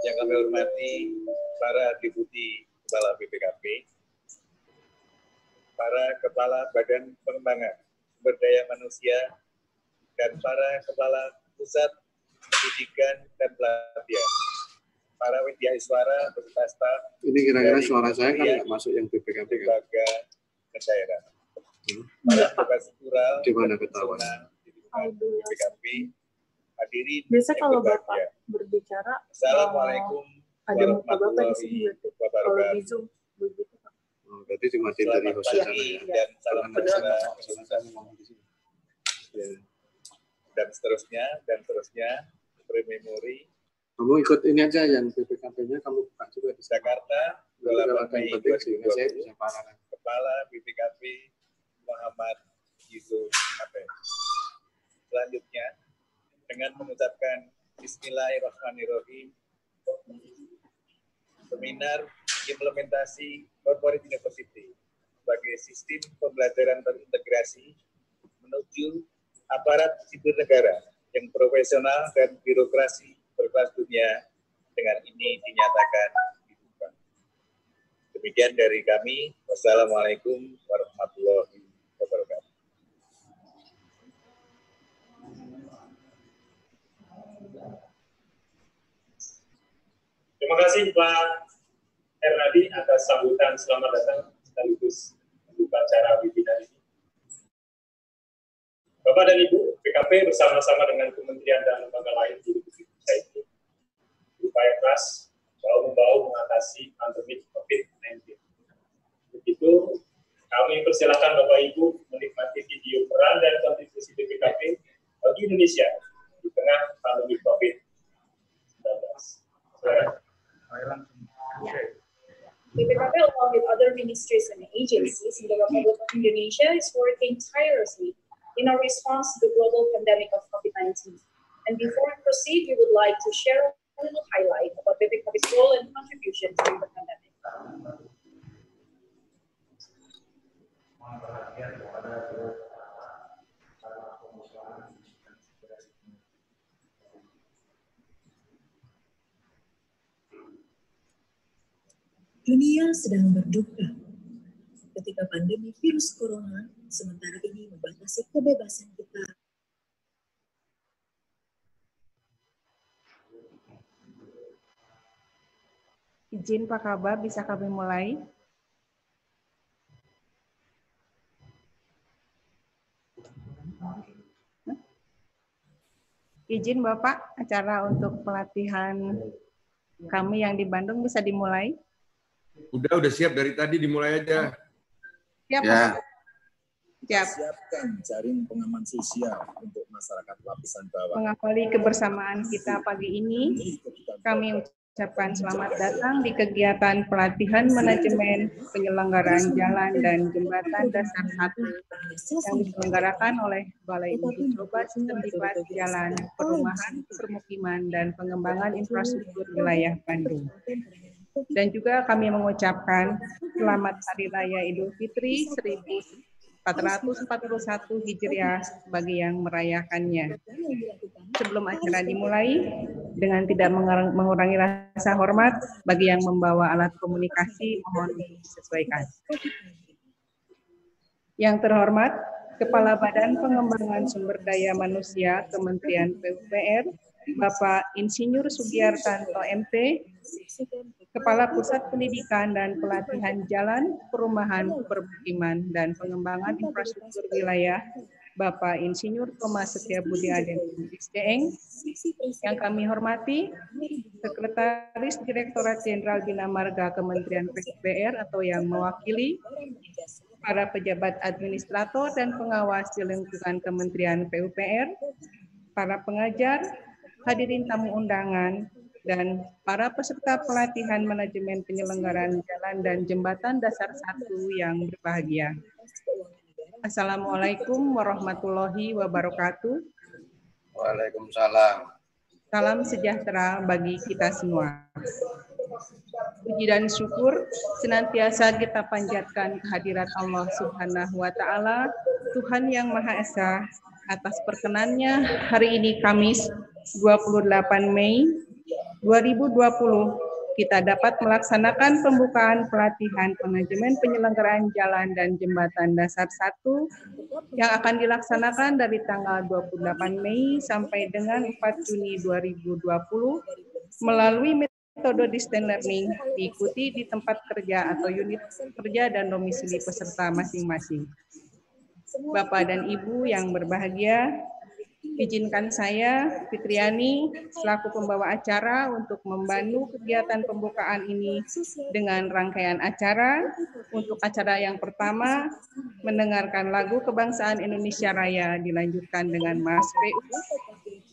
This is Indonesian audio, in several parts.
Yang kami hormati para Deputi Kepala BPKP, para Kepala Badan Pengembangan Sumber Daya Manusia, dan para Kepala Pusat Pendidikan dan Pelatihan, para widyaswara beserta staf. Ini kira-kira suara saya kan nggak masuk yang BPKP kan? Lembaga daerah. Para petugas rural di mana ketahuan? BPKP hadirin. Biasa kalau Bapak berbicara, Assalamualaikum ada muka Bapak di sini wabarakatuh. kalau di Zoom begitu Pak. Oh, berarti dimatiin dari host sana ya. Dan salam dan seterusnya memori. Kamu ikut ini aja yang BPKP-nya kamu buka juga di Jakarta 28 Mei 2020. Kepala BPKP Muhammad Yusuf Ape. Selanjutnya dengan mengucapkan Bismillahirrahmanirrahim, seminar implementasi Corporate University sebagai sistem pembelajaran terintegrasi menuju aparat sipil negara yang profesional dan birokrasi berkelas dunia dengan ini dinyatakan dibuka. Demikian dari kami. Wassalamualaikum warahmatullahi wabarakatuh. Terima kasih Pak Hernadi atas sambutan selamat datang sekaligus membuka acara webinar ini. Bapak dan Ibu, BKP bersama-sama dengan kementerian dan lembaga lain di Indonesia ini berupaya keras bahu-membahu mengatasi pandemi COVID-19. Begitu, kami persilakan Bapak Ibu menikmati video peran dan kontribusi BKP bagi Indonesia di tengah pandemi COVID-19. BPKP, along with other ministries and agencies in the Republic of Indonesia, is working tirelessly in our response to the global pandemic of COVID-19. And before we proceed, we would like to share a little highlight about BPKP's role and contribution during the pandemic. Dunia sedang berduka ketika pandemi virus corona sementara ini membatasi kebebasan kita. Izin Pak Kabak, bisa kami mulai? Izin Bapak, acara untuk pelatihan kami yang di Bandung bisa dimulai? Udah siap dari tadi, dimulai aja. Siap, ya. Pak. Siap. Siapkan jaring pengaman sosial untuk masyarakat lapisan bawah. Mengawali kebersamaan kita pagi ini, kami ucapkan selamat datang di kegiatan pelatihan manajemen penyelenggaraan jalan dan jembatan dasar 1 yang diselenggarakan oleh Balai Uji Coba Sistem Diklat Jalan, Perumahan, Permukiman, dan Pengembangan Infrastruktur Wilayah Bandung. Dan juga kami mengucapkan selamat Hari Raya Idul Fitri 1441 Hijriah bagi yang merayakannya. Sebelum acara dimulai, dengan tidak mengurangi rasa hormat bagi yang membawa alat komunikasi, mohon disesuaikan. Yang terhormat, Kepala Badan Pengembangan Sumber Daya Manusia Kementerian PUPR, Bapak Insinyur Sugiartanto MP, Kepala Pusat Pendidikan dan Pelatihan Jalan, Perumahan, Permukiman, dan Pengembangan Infrastruktur Wilayah, Bapak Insinyur Thomas Setiabudi Aden SDM, yang kami hormati, Sekretaris Direktorat Jenderal Bina Marga Kementerian PUPR atau yang mewakili, para pejabat administrator dan pengawas di lingkungan Kementerian PUPR, para pengajar, hadirin tamu undangan, dan para peserta pelatihan manajemen penyelenggaraan jalan dan jembatan dasar 1 yang berbahagia. Assalamualaikum warahmatullahi wabarakatuh. Waalaikumsalam. Salam sejahtera bagi kita semua. Puji dan syukur senantiasa kita panjatkan kehadirat Allah Subhanahu wa Ta'ala, Tuhan yang Maha Esa, atas perkenannya hari ini Kamis 28 Mei kita dapat melaksanakan pembukaan pelatihan manajemen penyelenggaraan jalan dan jembatan dasar 1 yang akan dilaksanakan dari tanggal 28 Mei sampai dengan 4 Juni 2020 melalui metode distance learning diikuti di tempat kerja atau unit kerja dan domisili peserta masing-masing. Bapak dan Ibu yang berbahagia, izinkan saya, Fitriani, selaku pembawa acara untuk membantu kegiatan pembukaan ini dengan rangkaian acara. Untuk acara yang pertama, mendengarkan lagu Kebangsaan Indonesia Raya dilanjutkan dengan Mas PU.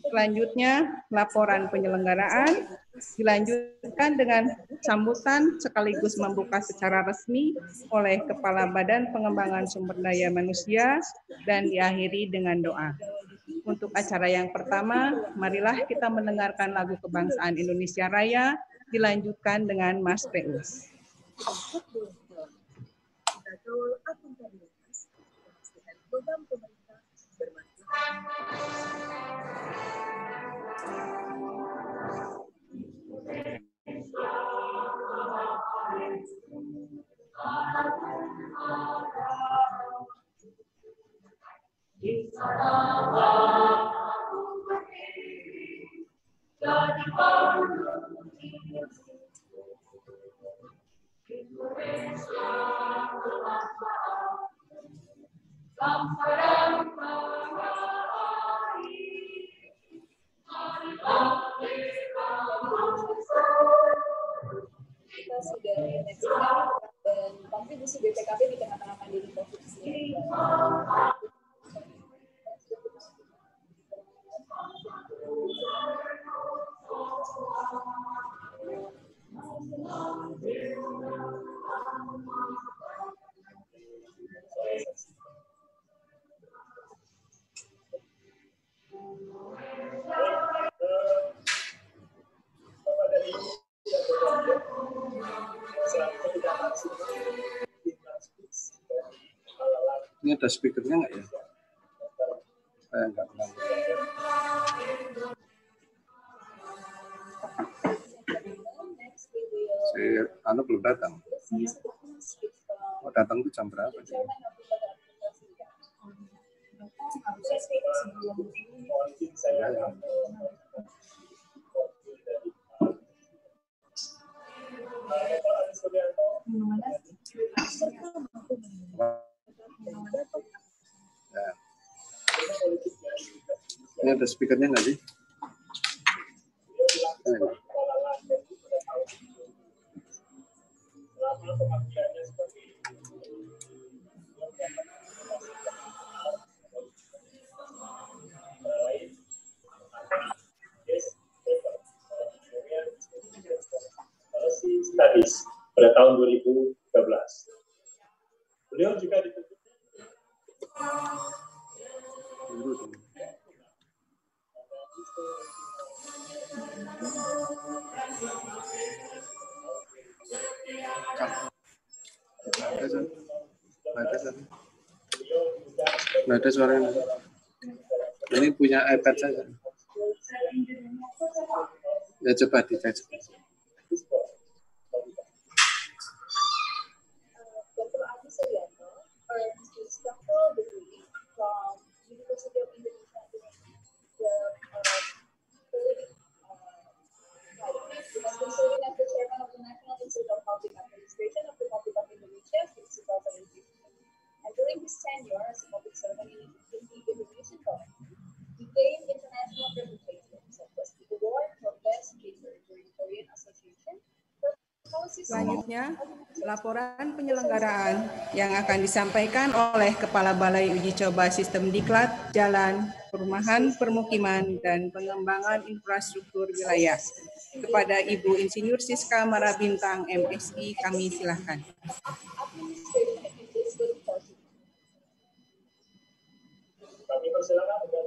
Selanjutnya, laporan penyelenggaraan dilanjutkan dengan sambutan sekaligus membuka secara resmi oleh Kepala Badan Pengembangan Sumber Daya Manusia dan diakhiri dengan doa. Untuk acara yang pertama, marilah kita mendengarkan lagu Kebangsaan Indonesia Raya dilanjutkan dengan Mas Peus. Kita sudah menyaksikan dan kontribusi BPKP di tengah-tengah pandemi COVID-19. Ini ada speakernya nggak ya? Saya nggak pernah. Si Anu belum datang. Oh, datang itu jam berapa? Ya. Ini ada speakernya nggak sih? Studies pada tahun 2013. Beliau juga dituntut Nggak ada suaranya. Ini punya iPad saja. Ya coba dicek. Dr. Adi Suryanto, earned his doctoral degree from University of Indonesia in the political He has been serving as the chairman of the National Institute of Public Administration of the Republic of Indonesia since 2015. And during his tenure as a public servant in the Indonesian government, he gained international reputation such as the award for Best Speaker during Korean Association. Selanjutnya, laporan penyelenggaraan yang akan disampaikan oleh Kepala Balai Uji Coba Sistem Diklat, Jalan, Perumahan, Permukiman, dan Pengembangan Infrastruktur Wilayah. Kepada Ibu Insinyur Siska Marabintang, MSI, kami silakan.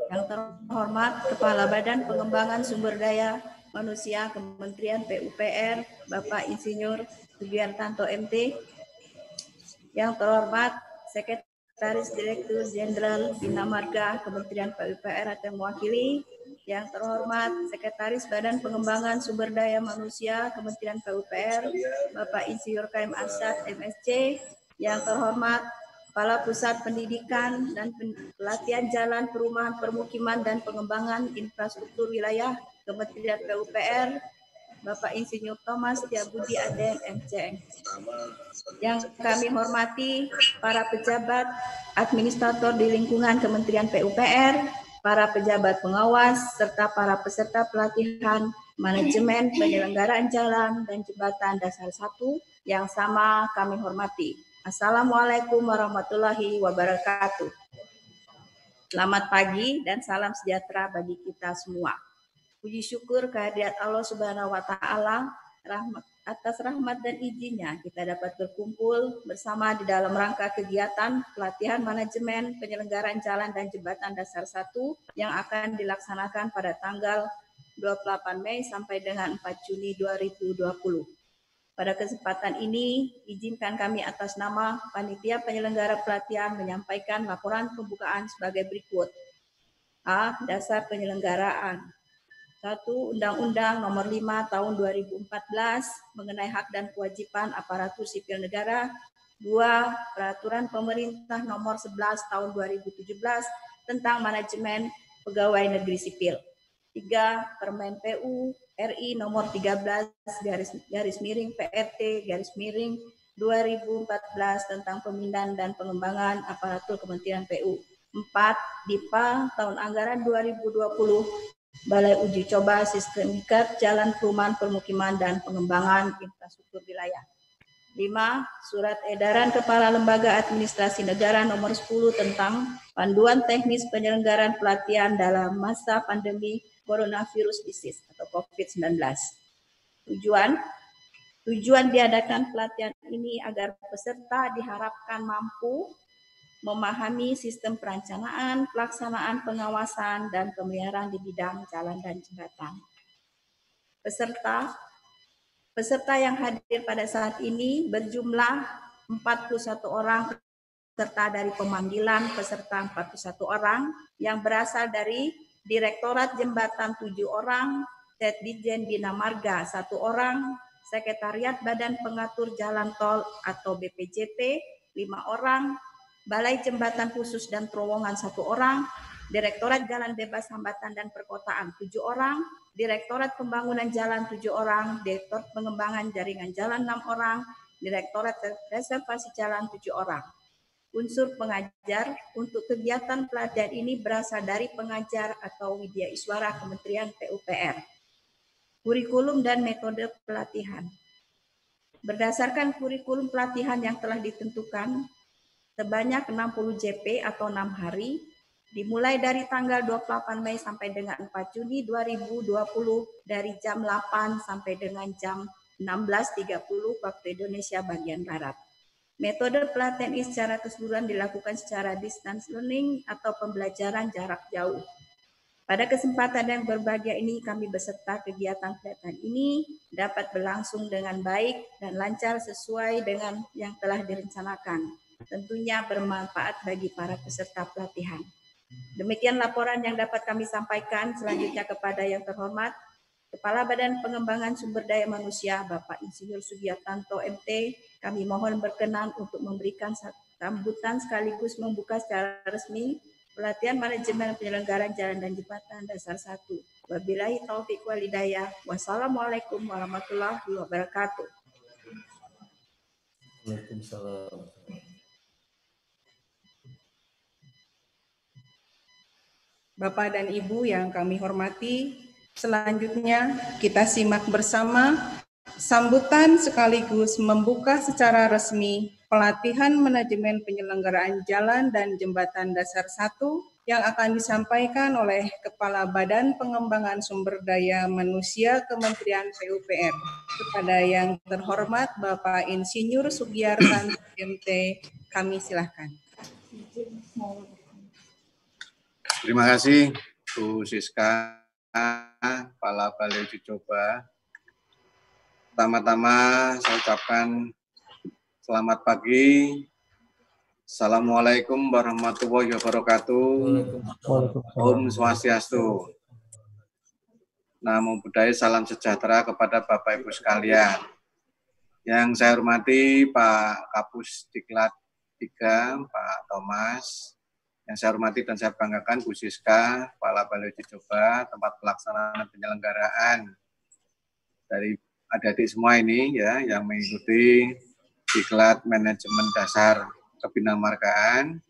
Yang terhormat Kepala Badan Pengembangan Sumber Daya Manusia Kementerian PUPR, Bapak Insinyur Sugiartanto MT. Yang terhormat Sekretaris Direktur Jenderal Bina Marga Kementerian PUPR atau mewakili. Yang terhormat Sekretaris Badan Pengembangan Sumber Daya Manusia Kementerian PUPR, Bapak Insinyur KM Asad, MSc. Yang terhormat Kepala Pusat Pendidikan dan Pelatihan Jalan Perumahan Permukiman dan Pengembangan Infrastruktur Wilayah Kementerian PUPR, Bapak Insinyur Thomas Setiabudi Aden, MC. Yang kami hormati para pejabat administrator di lingkungan Kementerian PUPR, para pejabat pengawas, serta para peserta pelatihan manajemen penyelenggaraan jalan dan jembatan dasar 1 yang sama kami hormati. Assalamualaikum warahmatullahi wabarakatuh. Selamat pagi dan salam sejahtera bagi kita semua. Puji syukur kehadirat Allah Subhanahu wa Ta'ala, atas rahmat dan izinnya kita dapat berkumpul bersama di dalam rangka kegiatan pelatihan manajemen penyelenggaraan jalan dan jembatan dasar 1 yang akan dilaksanakan pada tanggal 28 Mei sampai dengan 4 Juni 2020. Pada kesempatan ini, izinkan kami atas nama Panitia Penyelenggara Pelatihan menyampaikan laporan pembukaan sebagai berikut. A. Dasar penyelenggaraan. 1. Undang-Undang Nomor 5 Tahun 2014 mengenai hak dan kewajiban aparatur sipil negara. 2. Peraturan Pemerintah Nomor 11 Tahun 2017 tentang manajemen pegawai negeri sipil. 3. Permen PU RI Nomor 13 PRT 2014 tentang pemindahan dan pengembangan aparatur Kementerian PU. 4. DIPA tahun anggaran 2020 Balai Uji Coba Sistem Ikat Jalan Perumahan Permukiman dan Pengembangan Infrastruktur Wilayah. 5. Surat Edaran Kepala Lembaga Administrasi Negara Nomor 10 tentang Panduan Teknis Penyelenggaraan Pelatihan dalam Masa Pandemi Coronavirus Disease atau COVID-19. Tujuan diadakan pelatihan ini agar peserta diharapkan mampu memahami sistem perencanaan, pelaksanaan, pengawasan, dan pemeliharaan di bidang jalan dan jembatan. Peserta yang hadir pada saat ini berjumlah 41 orang, serta dari pemanggilan peserta 41 orang, yang berasal dari Direktorat Jembatan 7 orang, Setdijen Bina Marga 1 orang, Sekretariat Badan Pengatur Jalan Tol atau BPJT 5 orang, Balai Jembatan Khusus dan Terowongan 1 orang, Direktorat Jalan Bebas Hambatan dan Perkotaan 7 orang, Direktorat Pembangunan Jalan 7 orang, Direktorat Pengembangan Jaringan Jalan 6 orang, Direktorat Reservasi Jalan 7 orang. Unsur pengajar untuk kegiatan pelatihan ini berasal dari pengajar atau Widyaiswara Kementerian PUPR. Kurikulum dan metode pelatihan. Berdasarkan kurikulum pelatihan yang telah ditentukan, sebanyak 60 JP atau 6 hari, dimulai dari tanggal 28 Mei sampai dengan 4 Juni 2020 dari jam 8 sampai dengan jam 16.30 waktu Indonesia bagian Barat. Metode pelatihan ini secara keseluruhan dilakukan secara distance learning atau pembelajaran jarak jauh. Pada kesempatan yang berbahagia ini, kami beserta kegiatan pelatihan ini dapat berlangsung dengan baik dan lancar sesuai dengan yang telah direncanakan. Tentunya bermanfaat bagi para peserta pelatihan. Demikian laporan yang dapat kami sampaikan. Selanjutnya kepada yang terhormat Kepala Badan Pengembangan Sumber Daya Manusia Bapak Insinyur Sugiartanto MT, kami mohon berkenan untuk memberikan sambutan sekaligus membuka secara resmi pelatihan manajemen penyelenggaraan jalan dan jembatan dasar 1. Wabillahi taufik wal hidayah. Wassalamualaikum warahmatullahi wabarakatuh. Waalaikumsalam. Bapak dan Ibu yang kami hormati, selanjutnya kita simak bersama sambutan sekaligus membuka secara resmi pelatihan manajemen penyelenggaraan jalan dan jembatan dasar 1 yang akan disampaikan oleh Kepala Badan Pengembangan Sumber Daya Manusia Kementerian PUPR. Kepada yang terhormat Bapak Insinyur Sugiartanto MT, kami silakan. Terima kasih Bu Siska, Kepala Balai Uji Coba. Pertama-tama saya ucapkan selamat pagi. Assalamualaikum warahmatullahi wabarakatuh. Om Swastiastu. Namo Buddhaya, salam sejahtera kepada Bapak Ibu sekalian. Yang saya hormati Pak Kapus Diklat 3, Pak Thomas. Yang saya hormati dan saya banggakan Bu Siska, Kepala Balai Uji Coba, tempat pelaksanaan penyelenggaraan dari adik-adik semua ini ya, yang mengikuti Diklat Manajemen Dasar Kebinamargaan,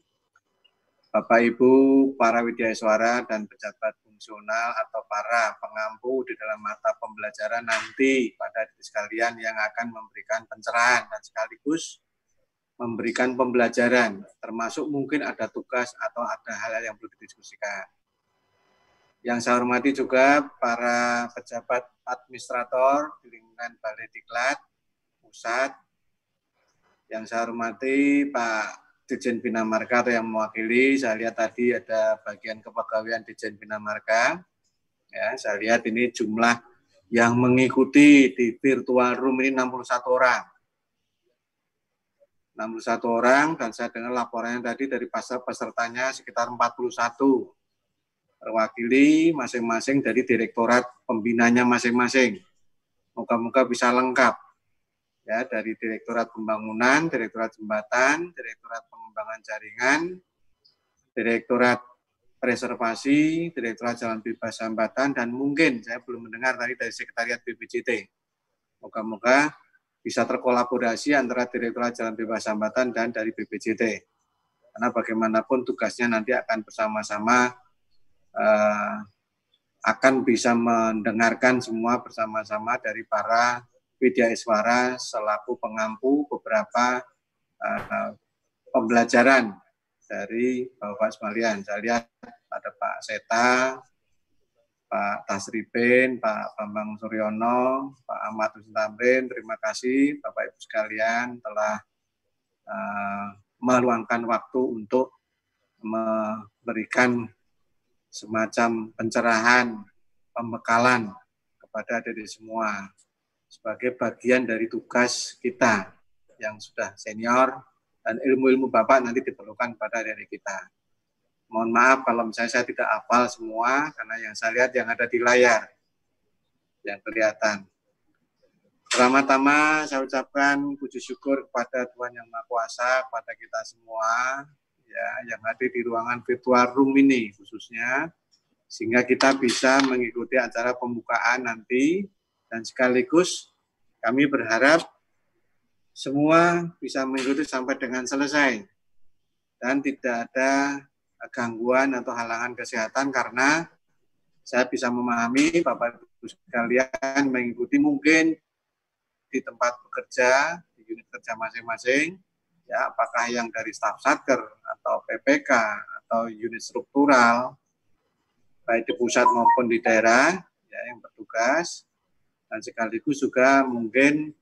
Bapak Ibu para widyaswara dan pejabat fungsional atau para pengampu di dalam mata pembelajaran nanti pada adik sekalian yang akan memberikan pencerahan dan sekaligus memberikan pembelajaran, termasuk mungkin ada tugas atau ada hal-hal yang perlu didiskusikan. Yang saya hormati juga para pejabat administrator di lingkungan Balai Diklat Pusat. Yang saya hormati Pak Dirjen Bina Marga atau yang mewakili, saya lihat tadi ada bagian kepegawaian Dirjen Bina Marga. Ya, saya lihat ini jumlah yang mengikuti di virtual room ini 61 orang. 61 orang, dan saya dengar laporannya tadi dari pesertanya sekitar 41. Terwakili masing-masing dari direktorat pembinanya masing-masing. Moga-moga bisa lengkap. Ya, dari Direktorat Pembangunan, Direktorat Jembatan, Direktorat Pengembangan Jaringan, Direktorat Preservasi, Direktorat Jalan Bebas Hambatan, dan mungkin saya belum mendengar tadi dari Sekretariat BPJT. Moga-moga bisa terkolaborasi antara Direktorat Jalan Bebas Hambatan dan dari BPJT. Karena bagaimanapun tugasnya nanti akan bersama-sama akan bisa mendengarkan semua bersama-sama dari para widyaswara selaku pengampu beberapa pembelajaran dari Bapak sekalian. Saya lihat ada Pak Seta, Pak Tasripin, Pak Bambang Suryono, Pak Ahmad Hussein Tamrin. Terima kasih Bapak Ibu sekalian telah meluangkan waktu untuk memberikan semacam pencerahan, pembekalan kepada adik-adik semua sebagai bagian dari tugas kita yang sudah senior, dan ilmu-ilmu Bapak nanti diperlukan pada adik-adik kita. Mohon maaf kalau misalnya saya tidak hafal semua, karena yang saya lihat yang ada di layar, yang kelihatan. Pertama-tama saya ucapkan puji syukur kepada Tuhan Yang Maha Kuasa, kepada kita semua, ya, yang hadir di ruangan virtual room ini khususnya, sehingga kita bisa mengikuti acara pembukaan nanti, dan sekaligus kami berharap semua bisa mengikuti sampai dengan selesai dan tidak ada gangguan atau halangan kesehatan, karena saya bisa memahami Bapak Ibu sekalian mengikuti mungkin di tempat bekerja, di unit kerja masing-masing, ya, apakah yang dari staf satker atau PPK atau unit struktural, baik di pusat maupun di daerah, ya, yang bertugas, dan sekaligus juga mungkin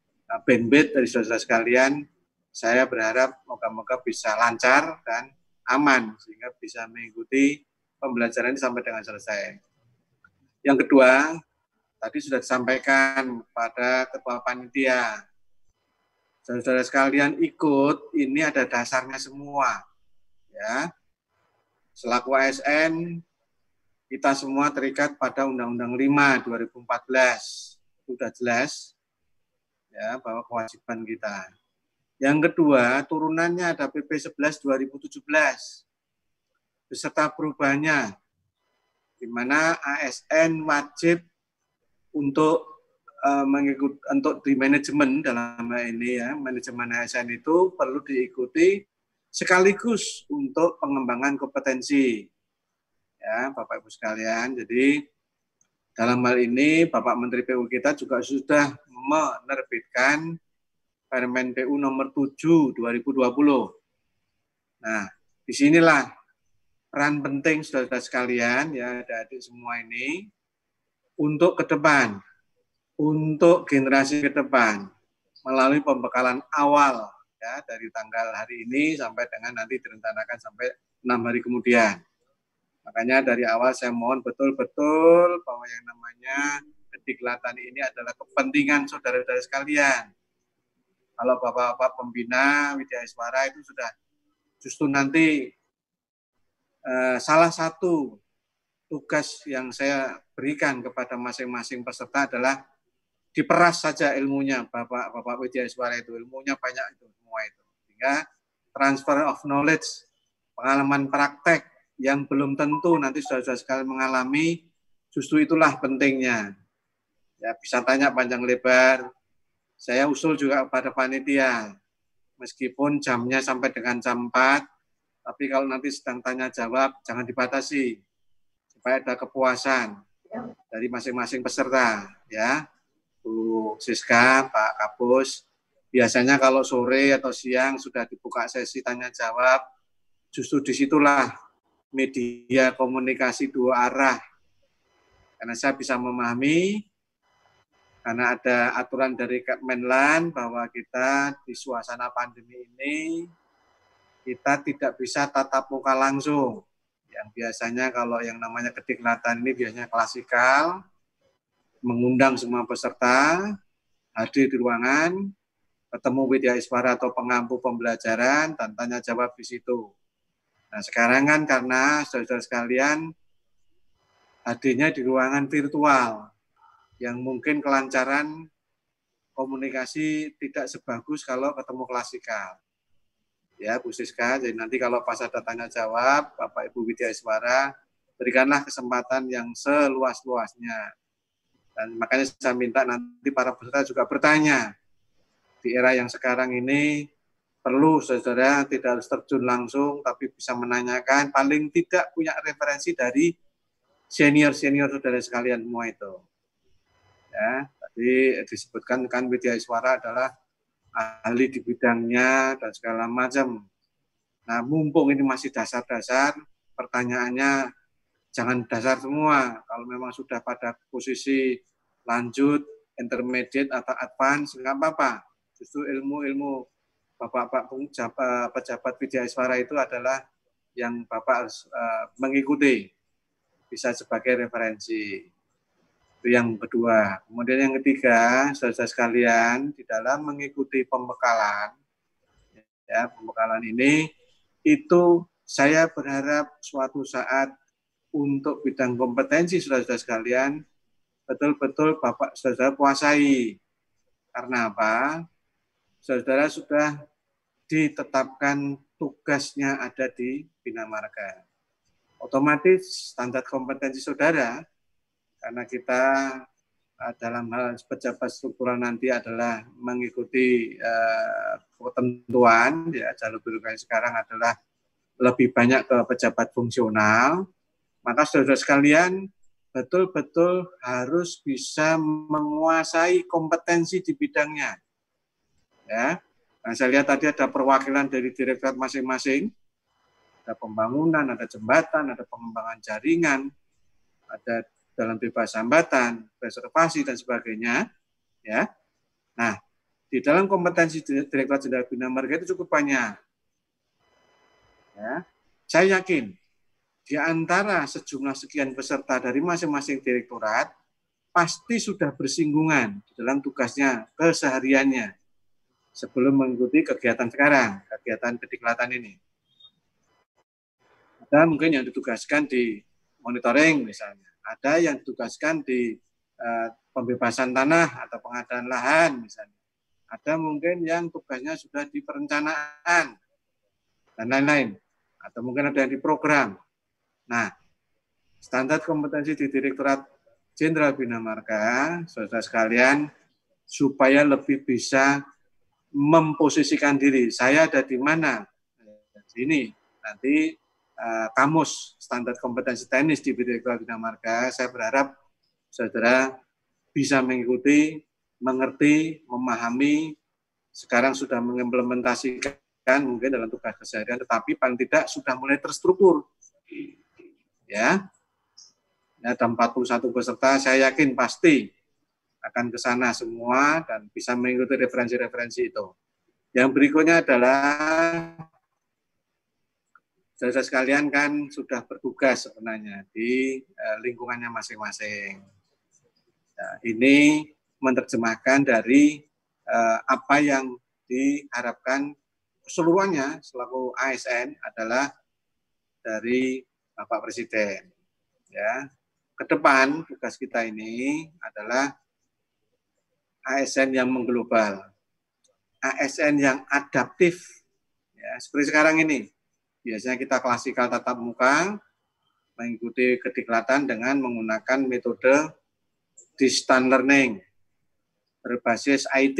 bandwidth dari saudara sekalian, saya berharap moga-moga bisa lancar dan aman, sehingga bisa mengikuti pembelajaran ini sampai dengan selesai. Yang kedua, tadi sudah disampaikan pada Ketua Panitia, saudara sekalian ikut, ini ada dasarnya semua. Ya, selaku ASN, kita semua terikat pada Undang-Undang 5 2014, sudah jelas ya bahwa kewajiban kita. Yang kedua, turunannya ada PP 11 2017 beserta perubahannya, di mana ASN wajib untuk mengikuti, untuk di manajemen dalam hal ini ya, manajemen ASN itu perlu diikuti sekaligus untuk pengembangan kompetensi. Ya, Bapak Ibu sekalian, jadi dalam hal ini Bapak Menteri PU kita juga sudah menerbitkan Permen PU nomor 7 2020. Nah, disinilah peran penting saudara sekalian ya, adik-adik semua ini untuk ke depan, untuk generasi ke depan, melalui pembekalan awal ya, dari tanggal hari ini sampai dengan nanti direncanakan sampai 6 hari kemudian. Makanya dari awal saya mohon betul-betul bahwa yang namanya kediklatan ini adalah kepentingan saudara-saudara sekalian. Kalau Bapak-Bapak pembina widyaswara itu sudah justru nanti salah satu tugas yang saya berikan kepada masing-masing peserta adalah diperas saja ilmunya, Bapak Widyaswara itu ilmunya banyak itu semua itu, sehingga transfer of knowledge, pengalaman praktek yang belum tentu nanti saudara-saudara sekalian mengalami, justru itulah pentingnya. Ya, bisa tanya panjang lebar. Saya usul juga kepada panitia, meskipun jamnya sampai dengan jam 4, tapi kalau nanti sedang tanya jawab jangan dibatasi, supaya ada kepuasan dari masing-masing peserta, ya. Bu Siska, Pak Kapus, biasanya kalau sore atau siang sudah dibuka sesi tanya jawab, justru disitulah media komunikasi dua arah. Karena saya bisa memahami, karena ada aturan dari Kemenlan bahwa kita di suasana pandemi ini, kita tidak bisa tatap muka langsung. Yang biasanya kalau yang namanya kediknatan ini biasanya klasikal, mengundang semua peserta, hadir di ruangan, ketemu Widyaswara atau pengampu pembelajaran, dan tanya jawab di situ. Nah sekarang kan karena saudara-saudara sekalian hadirnya di ruangan virtual, yang mungkin kelancaran komunikasi tidak sebagus kalau ketemu klasikal. Ya Bu Siska, jadi nanti kalau pas ada tanya jawab, Bapak Ibu Widyaswara, berikanlah kesempatan yang seluas-luasnya. Dan makanya saya minta nanti para peserta juga bertanya. Di era yang sekarang ini, perlu saudara tidak harus terjun langsung, tapi bisa menanyakan, paling tidak punya referensi dari senior-senior saudara sekalian semua itu. Ya, tadi disebutkan kan Widyaswara adalah ahli di bidangnya dan segala macam. Nah, mumpung ini masih dasar-dasar, pertanyaannya jangan dasar semua. Kalau memang sudah pada posisi lanjut, intermediate atau advance, nggak apa-apa. Justru ilmu-ilmu Bapak-Bapak pejabat Widyaswara itu adalah yang Bapak harus mengikuti, bisa sebagai referensi. Itu yang kedua. Kemudian yang ketiga, saudara sekalian, di dalam mengikuti pembekalan, ya pembekalan ini, itu saya berharap suatu saat untuk bidang kompetensi saudara-saudara sekalian, betul-betul Bapak saudara kuasai. Karena apa? Saudara sudah ditetapkan tugasnya ada di Bina Marga. Otomatis standar kompetensi saudara, karena kita dalam hal pejabat struktural nanti adalah mengikuti ketentuan, ya jalur birokrasi sekarang adalah lebih banyak ke pejabat fungsional, maka saudara sekalian betul-betul harus bisa menguasai kompetensi di bidangnya. Ya, nah, saya lihat tadi ada perwakilan dari direktorat masing-masing, ada pembangunan, ada jembatan, ada pengembangan jaringan, ada dalam bebas hambatan, reservasi dan sebagainya. Ya, nah di dalam kompetensi Direktorat Jenderal Bina Marga itu cukup banyak. Ya, saya yakin di antara sejumlah sekian peserta dari masing-masing direktorat pasti sudah bersinggungan di dalam tugasnya kesehariannya sebelum mengikuti kegiatan sekarang, kegiatan kediknatan ini. Ada mungkin yang ditugaskan di monitoring misalnya, ada yang ditugaskan di pembebasan tanah atau pengadaan lahan misalnya, ada mungkin yang tugasnya sudah di perencanaan dan lain-lain, atau mungkin ada yang di program. Nah, standar kompetensi di Direktorat Jenderal Bina Marga, saudara sekalian, supaya lebih bisa memposisikan diri. Saya ada di mana? Ini nanti kamus standar kompetensi teknis di Direktorat Bina Marga. Saya berharap saudara bisa mengikuti, mengerti, memahami. Sekarang sudah mengimplementasikan mungkin dalam tugas keseharian, tetapi paling tidak sudah mulai terstruktur. Ya, ada 41 peserta, saya yakin pasti akan ke sana semua dan bisa mengikuti referensi-referensi itu. Yang berikutnya adalah saudara sekalian kan sudah bertugas sebenarnya di lingkungannya masing-masing. Nah, ini menerjemahkan dari apa yang diharapkan keseluruhannya selaku ASN adalah dari Bapak Presiden. Ya, ke depan tugas kita ini adalah ASN yang mengglobal, ASN yang adaptif. Ya, seperti sekarang ini, biasanya kita klasikal tatap muka, mengikuti kediklatan dengan menggunakan metode distance learning berbasis IT.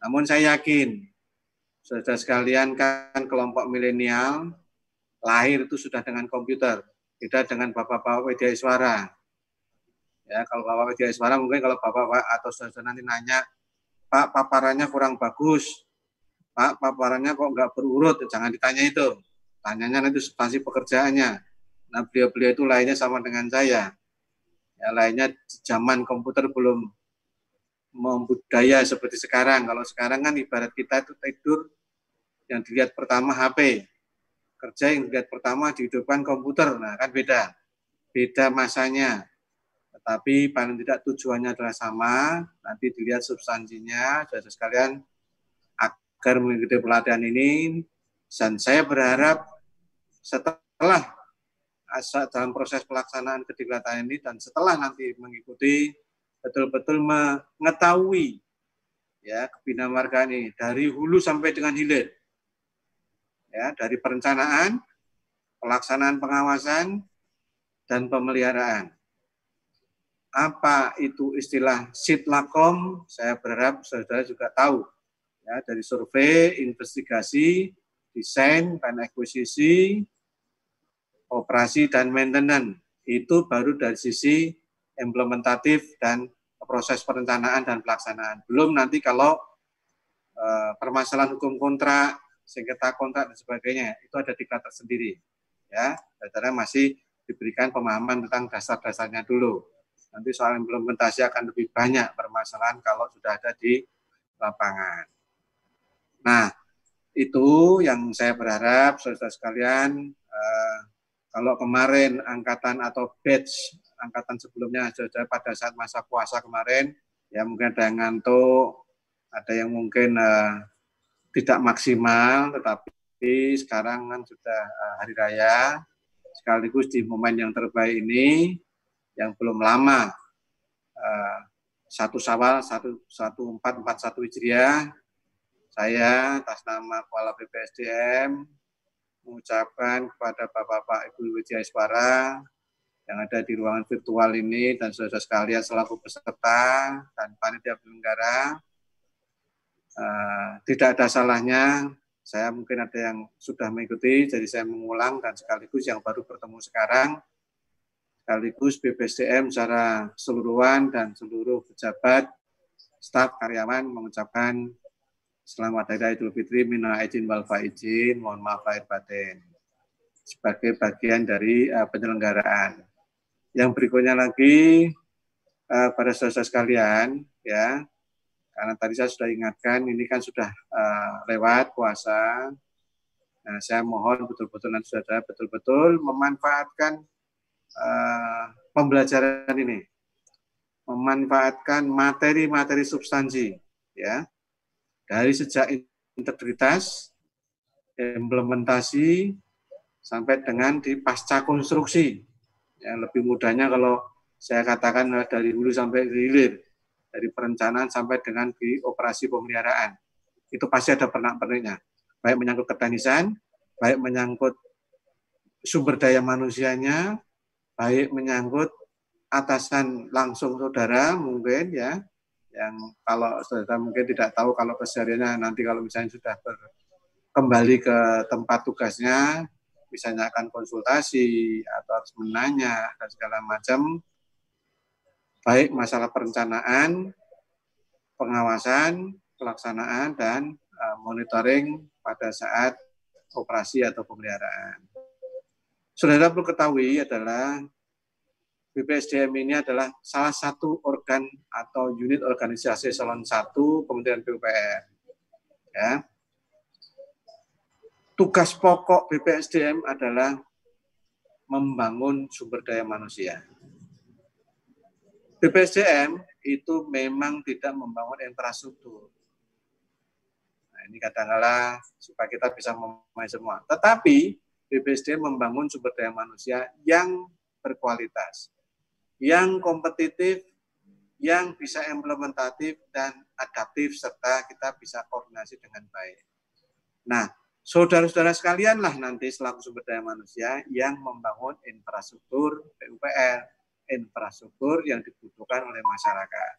Namun saya yakin, saudara sekalian kan kelompok milenial lahir itu sudah dengan komputer, beda dengan bapak-bapak Widyaswara. Ya, kalau bapak Widyaswara mungkin kalau bapak atau saudara nanti nanya, Pak paparannya kurang bagus, Pak paparannya kok nggak berurut, jangan ditanya itu. Tanyanya nanti substansi pekerjaannya. Nah beliau-beliau itu lainnya sama dengan saya. Ya, lainnya zaman komputer belum membudaya seperti sekarang. Kalau sekarang kan ibarat kita itu tidur, yang dilihat pertama HP, kerja yang dilihat pertama dihidupkan komputer. Nah kan beda masanya. Tetapi paling tidak tujuannya adalah sama, nanti dilihat substansinya, saudara sekalian, agar mengikuti pelatihan ini. Dan saya berharap setelah dalam proses pelaksanaan kediklatan ini dan setelah nanti mengikuti, betul-betul mengetahui ya kebinamargaan ini dari hulu sampai dengan hilir. Ya, dari perencanaan, pelaksanaan pengawasan, dan pemeliharaan. Apa itu istilah sitlakom? Saya berharap saudara juga tahu. Ya, dari survei, investigasi, desain, dan akuisisi, operasi, dan maintenance. Itu baru dari sisi implementatif dan proses perencanaan dan pelaksanaan. Belum nanti kalau permasalahan hukum kontrak, sengketa kontrak, dan sebagainya, itu ada diklat tersendiri. Ya, saudara masih diberikan pemahaman tentang dasar-dasarnya dulu. Nanti soal implementasi akan lebih banyak permasalahan kalau sudah ada di lapangan. Nah, itu yang saya berharap, saudara sekalian, kalau kemarin angkatan atau batch angkatan sebelumnya saudara pada saat masa puasa kemarin, ya mungkin ada yang ngantuk, ada yang mungkin tidak maksimal, tetapi sekarang kan sudah hari raya, sekaligus di momen yang terbaik ini, yang belum lama, 1 Syawal 1441 Hijriah, saya atas nama Kepala BPSDM mengucapkan kepada Bapak-Bapak Ibu Widyaswara yang ada di ruangan virtual ini dan saudara sekalian selaku peserta dan panitia penyelenggara, tidak ada salahnya. Saya mungkin ada yang sudah mengikuti, jadi saya mengulang dan sekaligus yang baru bertemu sekarang, sekaligus BPSDM secara keseluruhan dan seluruh pejabat, staf, karyawan mengucapkan Selamat Hari Raya Idul Fitri, minal aidin wal faizin, mohon maaf lahir batin, sebagai bagian dari penyelenggaraan. Yang berikutnya lagi, pada saudara sekalian, ya, karena tadi saya sudah ingatkan, ini kan sudah lewat puasa. Nah, saya mohon betul-betul nanti saudara betul-betul memanfaatkan pembelajaran ini, memanfaatkan materi-materi substansi, ya, dari sejak integritas, implementasi, sampai dengan di pasca konstruksi. Ya, lebih mudahnya kalau saya katakan dari hulu sampai hilir, dari perencanaan sampai dengan di operasi pemeliharaan. Itu pasti ada pernak-perniknya, baik menyangkut keteknisan, baik menyangkut sumber daya manusianya, baik menyangkut atasan langsung saudara mungkin ya, yang kalau saudara mungkin tidak tahu kalau kesehariannya nanti kalau misalnya sudah kembali ke tempat tugasnya, misalnya akan konsultasi atau harus menanya dan segala macam, baik masalah perencanaan, pengawasan, pelaksanaan, dan monitoring pada saat operasi atau pemeliharaan. Saudara perlu ketahui adalah BPSDM ini adalah salah satu organ atau unit organisasi eselon 1 Kementerian PUPR. Ya. Tugas pokok BPSDM adalah membangun sumber daya manusia. BPSDM itu memang tidak membangun infrastruktur. Nah, ini kadang-kala supaya kita bisa memahami semua. Tetapi BPSDM membangun sumber daya manusia yang berkualitas, yang kompetitif, yang bisa implementatif dan adaptif, serta kita bisa koordinasi dengan baik. Nah, saudara-saudara sekalian lah nanti selaku sumber daya manusia yang membangun infrastruktur PUPR, infrastruktur yang dibutuhkan oleh masyarakat.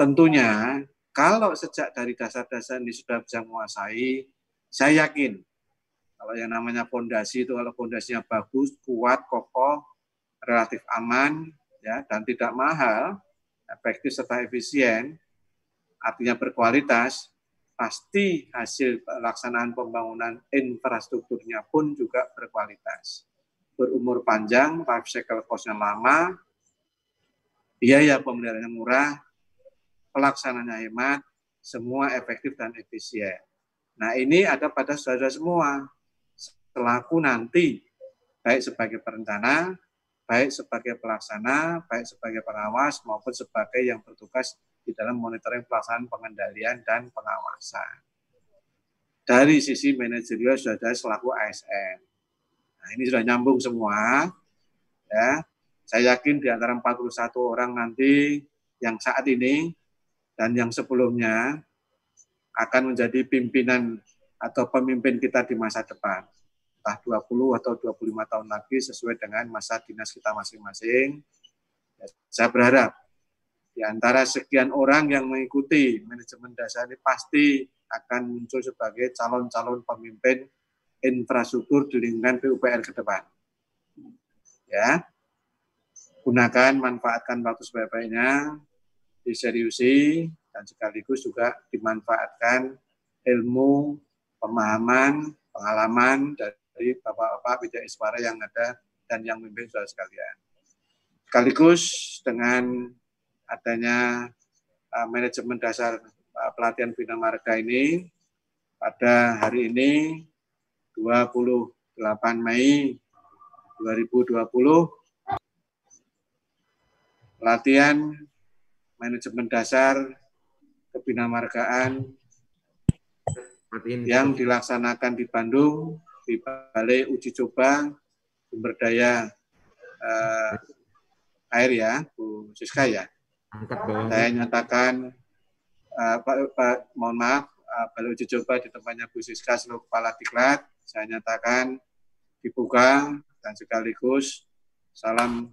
Tentunya kalau sejak dari dasar-dasar ini sudah bisa menguasai, saya yakin kalau yang namanya fondasi itu, kalau fondasinya bagus, kuat, kokoh, relatif aman, ya, dan tidak mahal, efektif serta efisien, artinya berkualitas, pasti hasil pelaksanaan pembangunan infrastrukturnya pun juga berkualitas. Berumur panjang, life cycle cost-nya lama, biaya pemeliharaannya murah, pelaksananya hemat, semua efektif dan efisien. Nah, ini ada pada saudara semua, selaku nanti, baik sebagai perencana, baik sebagai pelaksana, baik sebagai pengawas, maupun sebagai yang bertugas di dalam monitoring pelaksanaan pengendalian dan pengawasan. Dari sisi manajerial saudara selaku ASN. Nah, ini sudah nyambung semua. Ya, saya yakin di antara 41 orang nanti yang saat ini dan yang sebelumnya akan menjadi pimpinan atau pemimpin kita di masa depan. Entah 20 atau 25 tahun lagi sesuai dengan masa dinas kita masing-masing. Saya berharap di antara sekian orang yang mengikuti manajemen dasar ini pasti akan muncul sebagai calon-calon pemimpin infrastruktur di lingkungan PUPR ke depan. Ya, gunakan, manfaatkan waktu sebaik-baiknya, diseriusi, dan sekaligus juga dimanfaatkan ilmu, pemahaman, pengalaman dari Bapak-Bapak Widya Iswara yang ada dan yang memimpin saudara sekalian. Sekaligus dengan adanya manajemen dasar pelatihan Bina Marga ini, pada hari ini 28 Mei 2020, pelatihan manajemen dasar kebinamargaan yang dilaksanakan di Bandung di Balai Uji Coba Sumber Daya Air ya, Bu Siska ya. Saya nyatakan, mohon maaf, Balai Uji Coba di tempatnya Bu Siska selaku Kepala Diklat, saya nyatakan dibuka dan sekaligus salam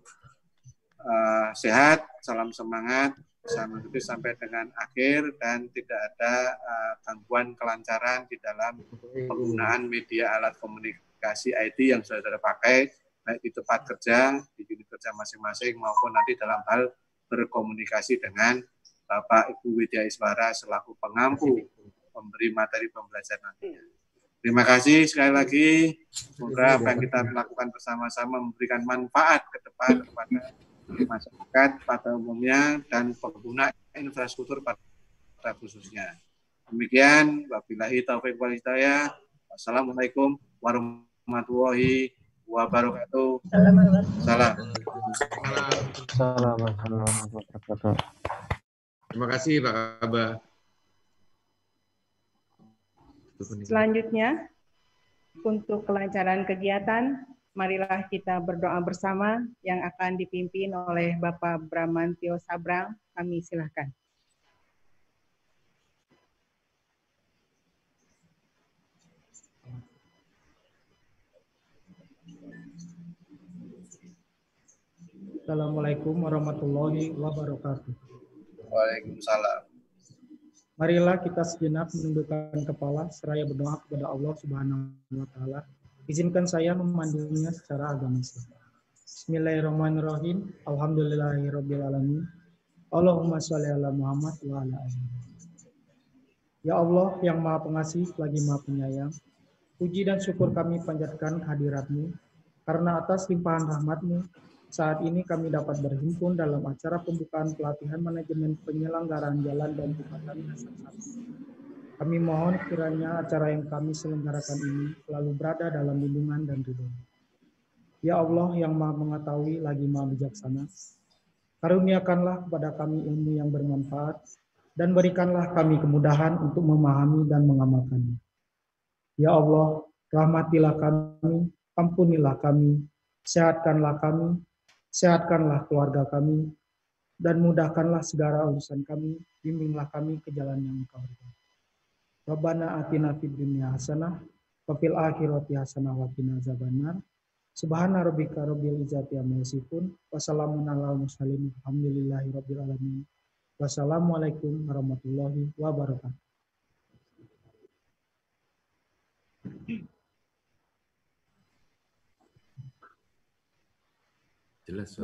sehat, salam semangat, bisa mengikuti sampai dengan akhir dan tidak ada gangguan kelancaran di dalam penggunaan media alat komunikasi IT yang saudara pakai, baik di tempat kerja, di unit kerja masing-masing maupun nanti dalam hal berkomunikasi dengan Bapak Ibu Widya Iswara selaku pengampu pemberi materi pembelajaran nantinya. Terima kasih sekali lagi. Semoga apa yang kita lakukan bersama-sama memberikan manfaat ke depan kepada masyarakat pada umumnya dan pengguna infrastruktur pada khususnya. Demikian, wabillahi taufiq wal hidayah. Wassalamualaikum warahmatullahi wabarakatuh. Salam. Terima kasih Pak Kabah. Selanjutnya, untuk kelancaran kegiatan, marilah kita berdoa bersama yang akan dipimpin oleh Bapak Bramantio Sabrang. Kami silakan. Assalamualaikum warahmatullahi wabarakatuh. Waalaikumsalam. Marilah kita sejenak menundukkan kepala seraya berdoa kepada Allah Subhanahu wa taala. Izinkan saya memandunya secara agama Islam. Bismillahirrahmanirrahim. Alhamdulillahirabbil alamin. Allahumma shalli ala Muhammad wa ala alihi. Ya Allah yang Maha Pengasih lagi Maha Penyayang, puji dan syukur kami panjatkan hadirat-Mu karena atas limpahan rahmat-Mu saat ini kami dapat berhimpun dalam acara pembukaan pelatihan manajemen penyelenggaraan jalan dan jembatan dasar 1. Kami mohon kiranya acara yang kami selenggarakan ini selalu berada dalam lindungan dan ridho. Ya Allah yang Maha Mengetahui lagi Maha Bijaksana, karuniakanlah kepada kami ilmu yang bermanfaat dan berikanlah kami kemudahan untuk memahami dan mengamalkannya. Ya Allah, rahmatilah kami, ampunilah kami, sehatkanlah kami, Sehatkanlah keluarga kami, dan mudahkanlah segala urusan kami, bimbinglah kami ke jalan yang Engkau ridhoi. Rabbana atina fid dunya hasanah, wa fil akhirati hasanah wa qina azabannar. Subhana rabbika rabbil izzati amma yasifun, wa salamun alal mursalin, alhamdulillahi rabbil alamin. Wassalamualaikum warahmatullahi wabarakatuh.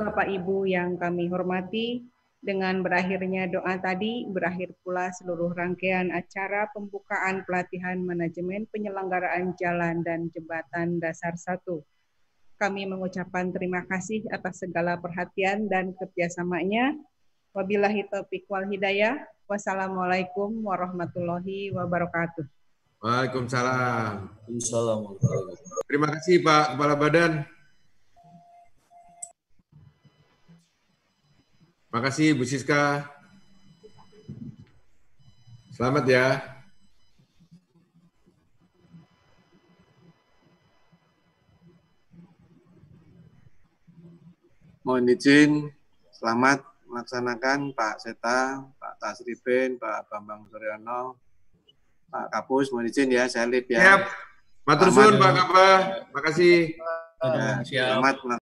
Bapak Ibu yang kami hormati, dengan berakhirnya doa tadi, berakhir pula seluruh rangkaian acara pembukaan pelatihan manajemen penyelenggaraan jalan dan jembatan dasar 1. Kami mengucapkan terima kasih atas segala perhatian dan kerjasamanya. Wabillahi taufiq wal hidayah. Wassalamualaikum warahmatullahi wabarakatuh. Waalaikumsalam. Terima kasih Pak Kepala Badan. Terima kasih Bu Siska. Selamat ya. Mohon izin, selamat melaksanakan Pak Seta, Pak Tasribin, Pak Bambang Suryono, Pak Kapus. Mohon izin ya, saya lihat ya. Siap. Matur suwun Pak Kapah. Terima kasih. Ya, selamat